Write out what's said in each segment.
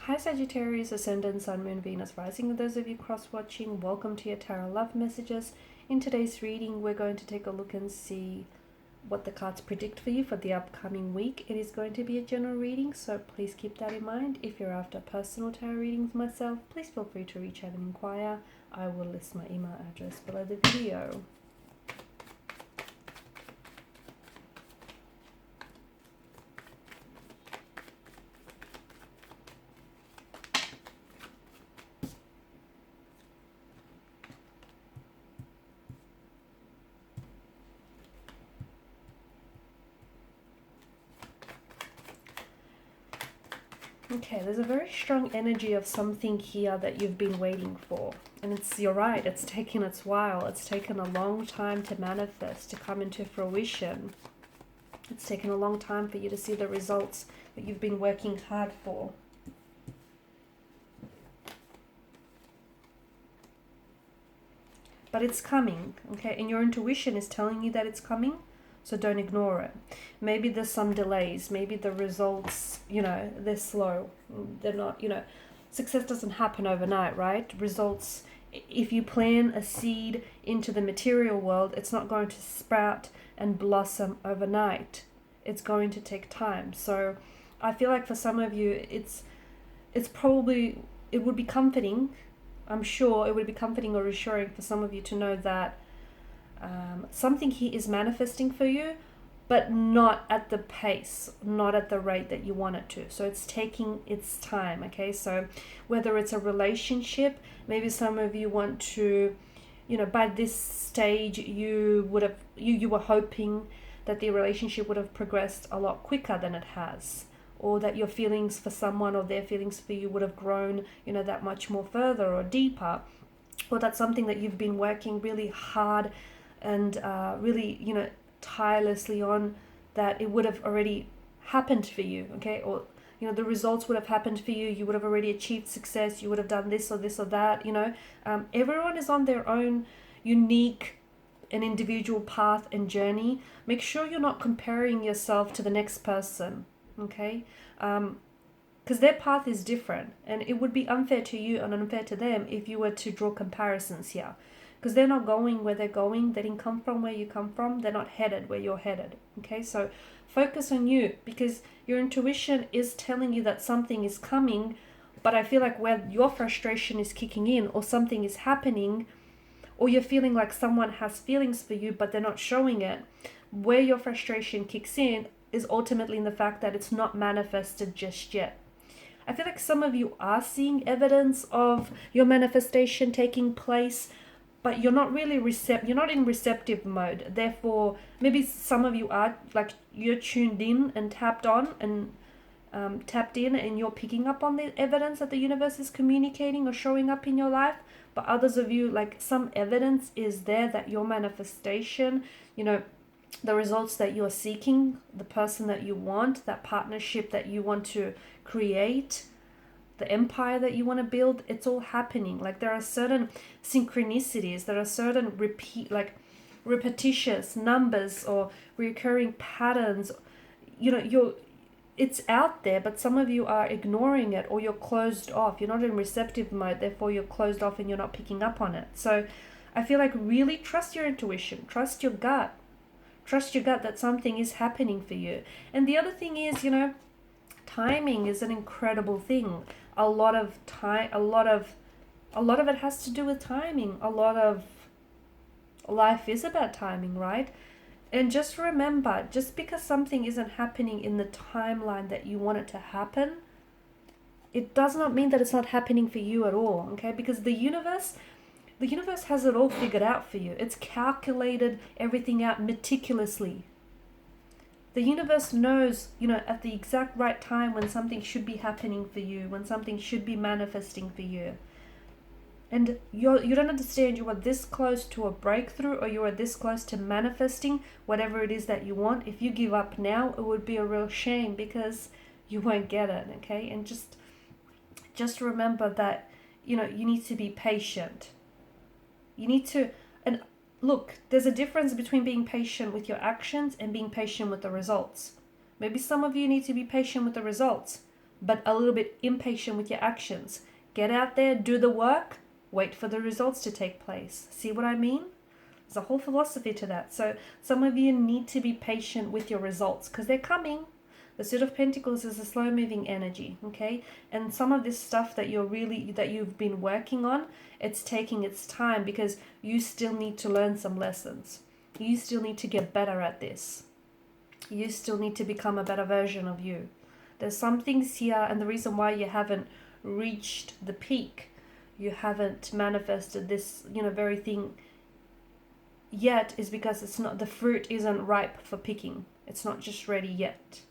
Hi Sagittarius, Ascendant, Sun, Moon, Venus, Rising. And those of you cross-watching, welcome to your Tarot Love Messages. In today's reading, we're going to take a look and see what the cards predict for you for the upcoming week. It is going to be a general reading, so please keep that in mind. If you're after personal tarot readings myself, please feel free to reach out and inquire. I will list my email address below the video. Okay, there's a very strong energy of something here that you've been waiting for. And you're right, it's taken its while. It's taken a long time to manifest, to come into fruition. It's taken a long time for you to see the results that you've been working hard for. But it's coming, okay? And your intuition is telling you that it's coming. So don't ignore it. Maybe there's some delays. Maybe the results, they're slow. They're not, success doesn't happen overnight, right? Results, if you plant a seed into the material world, it's not going to sprout and blossom overnight. It's going to take time. So I feel like for some of you, it would be comforting. I'm sure it would be comforting or reassuring for some of you to know that something here is manifesting for you, but not at the pace, not at the rate that you want it to. So it's taking its time, okay? So whether it's a relationship, maybe some of you want to, by this stage you were hoping that the relationship would have progressed a lot quicker than it has, or that your feelings for someone or their feelings for you would have grown, that much more further or deeper, or that's something that you've been working really hard and really, tirelessly on, that it would have already happened for you, okay? Or, the results would have happened for you. You would have already achieved success. You would have done this or this or that, Everyone is on their own unique and individual path and journey. Make sure you're not comparing yourself to the next person, okay? Because their path is different, and it would be unfair to you and unfair to them if you were to draw comparisons here. Because they're not going where they're going. They didn't come from where you come from. They're not headed where you're headed. Okay, so focus on you, because your intuition is telling you that something is coming. But I feel like where your frustration is kicking in, or something is happening, or you're feeling like someone has feelings for you but they're not showing it, where your frustration kicks in is ultimately in the fact that it's not manifested just yet. I feel like some of you are seeing evidence of your manifestation taking place, but you're not really you're not in receptive mode. Therefore, maybe some of you are, like, you're tuned in and tapped in, and you're picking up on the evidence that the universe is communicating or showing up in your life. But others of you, like, some evidence is there that your manifestation, the results that you're seeking, the person that you want, that partnership that you want to create, the empire that you want to build, it's all happening. Like, there are certain synchronicities, there are certain repetitious numbers or recurring patterns. It's out there, but some of you are ignoring it, or you're closed off. You're not in receptive mode, therefore you're closed off and you're not picking up on it. So I feel like really trust your intuition, trust your gut. Trust your gut that something is happening for you. And the other thing is, timing is an incredible thing. A lot of it has to do with timing. A lot of life is about timing, right? And just remember, just because something isn't happening in the timeline that you want it to happen, it does not mean that it's not happening for you at all, okay? Because the universe has it all figured out for you. It's calculated everything out meticulously. The universe knows, at the exact right time when something should be happening for you, when something should be manifesting for you. And you don't understand, you are this close to a breakthrough, or you are this close to manifesting whatever it is that you want. If you give up now, it would be a real shame, because you won't get it, okay? And just remember that, you need to be patient. You need to, and look, there's a difference between being patient with your actions and being patient with the results. Maybe some of you need to be patient with the results, but a little bit impatient with your actions. Get out there, do the work, wait for the results to take place. See what I mean? There's a whole philosophy to that. So some of you need to be patient with your results because they're coming. The Suit of Pentacles is a slow moving energy, okay? And some of this stuff that you've been working on, it's taking its time because you still need to learn some lessons. You still need to get better at this. You still need to become a better version of you. There's some things here, and the reason why you haven't reached the peak, you haven't manifested this, very thing yet, is because the fruit isn't ripe for picking. It's not just ready yet.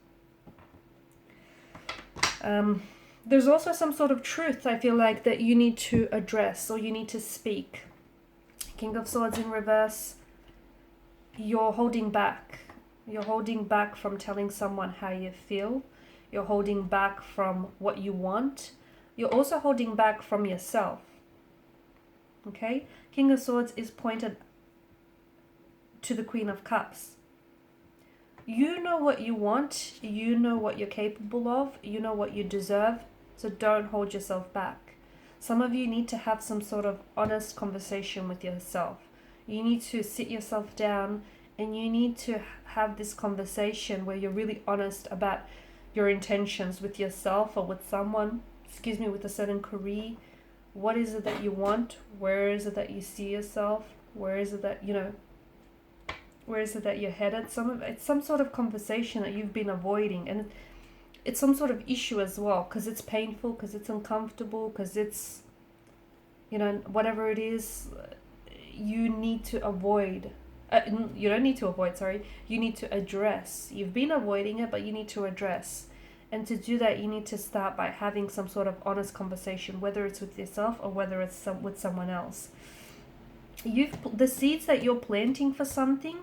There's also some sort of truth, I feel like, that you need to address or you need to speak. King of Swords in reverse. You're holding back. You're holding back from telling someone how you feel. You're holding back from what you want. You're also holding back from yourself. Okay? King of Swords is pointed to the Queen of Cups. You know what you want. You know what you're capable of. You know what you deserve. So don't hold yourself back. Some of you need to have some sort of honest conversation with yourself. You need to sit yourself down and you need to have this conversation where you're really honest about your intentions with yourself or with someone, with a certain career. What is it that you want? Where is it that you see yourself? Where is it that, where is it that you're headed? It's some sort of conversation that you've been avoiding, and it's some sort of issue as well, because it's painful, because it's uncomfortable, because it's, whatever it is, you need to avoid. You don't need to avoid, sorry. You need to address. You've been avoiding it, but you need to address. And to do that, you need to start by having some sort of honest conversation, whether it's with yourself or whether it's with someone else. The seeds that you're planting for something,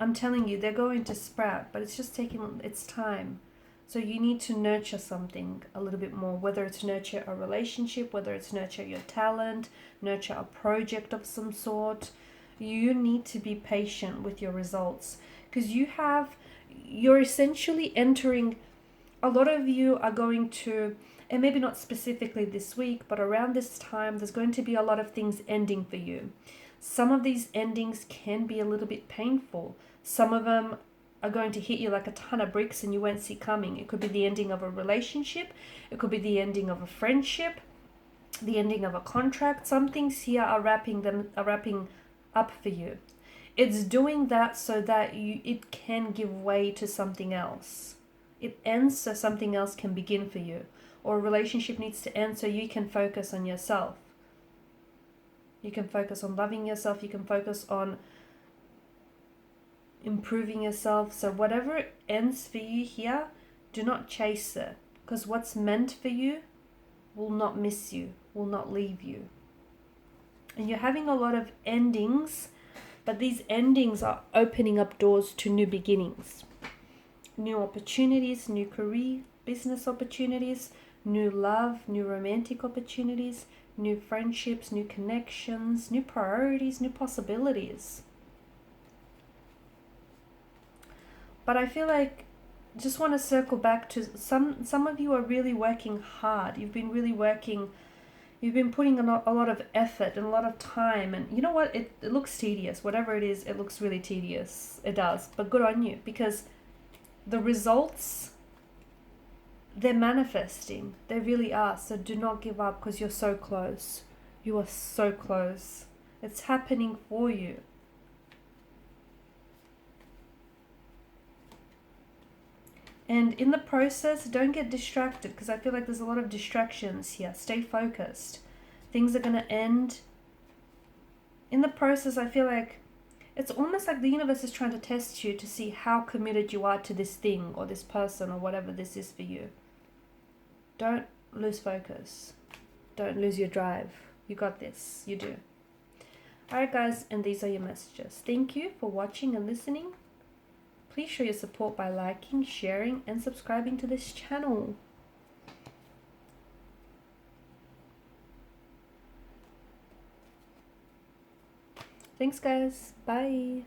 I'm telling you, they're going to sprout, but it's just taking its time. So you need to nurture something a little bit more, whether it's nurture a relationship, whether it's nurture your talent, nurture a project of some sort. You need to be patient with your results because you're essentially entering, a lot of you are going to, and maybe not specifically this week, but around this time, there's going to be a lot of things ending for you. Some of these endings can be a little bit painful. Some of them are going to hit you like a ton of bricks and you won't see coming. It could be the ending of a relationship. It could be the ending of a friendship, the ending of a contract. Some things here are wrapping up for you. It's doing that so that it can give way to something else. It ends so something else can begin for you. Or a relationship needs to end so you can focus on yourself. You can focus on loving yourself. You can focus on improving yourself. So whatever ends for you here, do not chase it. Because what's meant for you will not miss you, will not leave you. And you're having a lot of endings, but these endings are opening up doors to new beginnings. New opportunities, new career, business opportunities, new love, new romantic opportunities, new friendships, new connections, new priorities, new possibilities. But I feel like, just want to circle back to some of you are really working hard. You've been really working. You've been putting a lot of effort and a lot of time, and you know what? It looks tedious. Whatever it is, it looks really tedious. It does. But good on you, because the results, they're manifesting. They really are. So do not give up, because you're so close. You are so close. It's happening for you. And in the process, don't get distracted, because I feel like there's a lot of distractions here. Stay focused. Things are going to end. In the process, I feel like it's almost like the universe is trying to test you to see how committed you are to this thing or this person or whatever this is for you. Don't lose focus. Don't lose your drive. You got this. You do. Alright guys, and these are your messages. Thank you for watching and listening. Please show your support by liking, sharing, and subscribing to this channel. Thanks guys. Bye.